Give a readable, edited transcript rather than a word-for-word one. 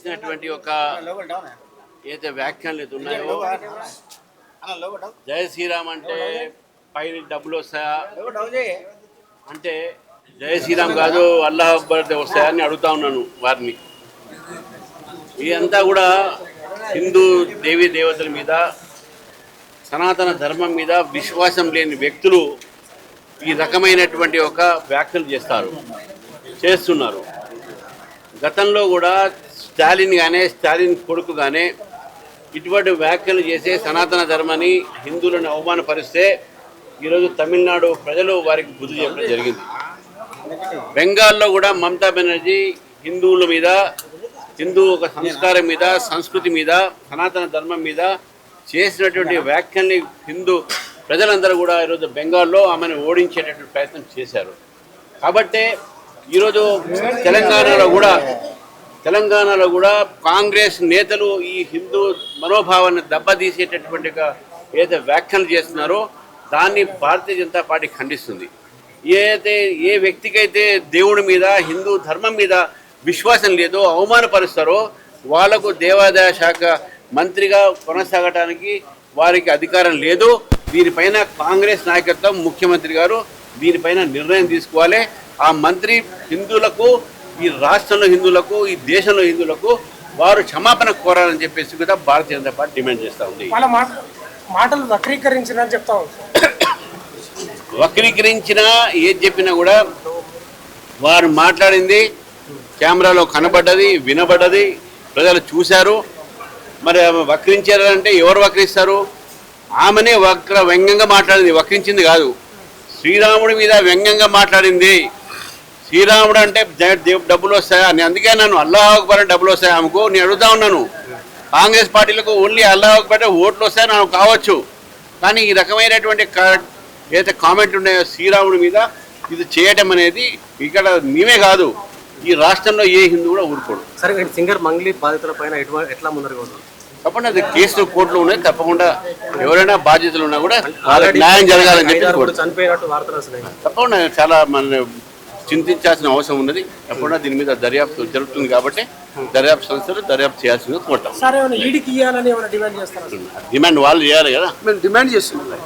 చేసినటువంటి ఒక ఏదైతే వ్యాఖ్యలు ఉన్నాయో, జై శ్రీరామ్ అంటే పైన డబ్బులు వస్తాయా అంటే జై శ్రీరామ్ కాదు అల్లాహ్ అక్బర్ వస్తాయని అడుగుతా ఉన్నాను వారిని. ఇదంతా కూడా హిందూ దేవీ దేవతల మీద, సనాతన ధర్మం మీద విశ్వాసం లేని వ్యక్తులు ఈ రకమైనటువంటి ఒక వ్యాఖ్యలు చేస్తున్నారు. గతంలో కూడా స్టాలిన్ కొడుకు కానీ ఇటువంటి వ్యాఖ్యలు చేసే సనాతన ధర్మాన్ని, హిందువులను అవమానపరిస్తే ఈరోజు తమిళనాడు ప్రజలు వారికి బుద్ధి చెప్పడం జరిగింది. బెంగాల్లో కూడా మమతా బెనర్జీ హిందువుల మీద, హిందూ ఒక సంస్కారం మీద, సంస్కృతి మీద, సనాతన ధర్మం మీద చేసినటువంటి వ్యాఖ్యల్ని హిందూ ప్రజలందరూ కూడా ఈరోజు బెంగాల్లో ఆమెను ఓడించేటటువంటి ప్రయత్నం చేశారు. కాబట్టే ఈరోజు తెలంగాణలో కూడా కాంగ్రెస్ నేతలు ఈ హిందూ మనోభావాన్ని దెబ్బతీసేటటువంటి ఏదైతే వ్యాఖ్యలు చేస్తున్నారో దాన్ని భారతీయ జనతా పార్టీ ఖండిస్తుంది. ఏ వ్యక్తికైతే దేవుడి మీద, హిందూ ధర్మం మీద విశ్వాసం లేదో, అవమానపరుస్తారో వాళ్లకు దేవాదాయ శాఖ మంత్రిగా కొనసాగటానికి వారికి అధికారం లేదు. దీనిపైన కాంగ్రెస్ నాయకత్వం, ముఖ్యమంత్రి గారు దీనిపైన నిర్ణయం తీసుకోవాలి. ఆ మంత్రి హిందువులకు, ఈ రాష్ట్రంలో హిందువులకు, ఈ దేశంలో హిందువులకు వారు క్షమాపణ కోరాలని చెప్పేసి కూడా భారతీయ జనతా పార్టీ డిమాండ్ చేస్తూ ఉంది. మాటలు వక్రీకరించినని చెప్తా వక్రీకరించినా ఏది చెప్పినా కూడా వారు మాట్లాడింది కెమెరాలో కనబడ్డది, వినబడ్డది, ప్రజలు చూశారు. మరి వక్రించారంటే ఎవరు వక్రిస్తారు? ఆమెనే వ్యంగ్యంగా మాట్లాడింది, వక్రించింది కాదు. శ్రీరాముడి మీద వ్యంగ్యంగా మాట్లాడింది. శ్రీరాముడు అంటే డబ్బులు వస్తాయా? నేను అందుకే నన్ను అల్లాహ్ అక్బర్ డబ్బులు వస్తాయా ఆమెకు నేను అడుగుతా ఉన్నాను. కాంగ్రెస్ పార్టీలకు ఓన్లీ అల్లాహ్ అక్బర్ ఓట్లు వస్తాయని నాకు కావచ్చు, కానీ ఈ రకమైనటువంటి ఏదైతే కామెంట్ ఉన్నాయో శ్రీరాముడి మీద ఇది చేయటం అనేది ఇక్కడ మేమే కాదు, ఈ రాష్ట్రంలో ఏ హిందూ కూడా ఊరుకోడు. సరే, సింగర్ మంగ్లీ బాధితుల పైన ఎట్లా ముందరగా తప్పకుండా అది కేసులు కోర్టులో ఉన్నాయి. తప్పకుండా ఎవరైనా బాధ్యతలు ఉన్నా కూడా న్యాయం జరగాలని చెప్పి చనిపోయినట్టు వార్తలు తప్పకుండా చాలా మన చింతించాల్సిన అవసరం ఉన్నది. తప్పకుండా దీని మీద దర్యాప్తు జరుగుతుంది కాబట్టి దర్యాప్తు సంస్థలు దర్యాప్తు చేయాల్సింది కోరుతాం. డిమాండ్ డిమాండ్ వాళ్ళు చేయాలి కదా, మేము డిమాండ్ చేస్తున్నాం.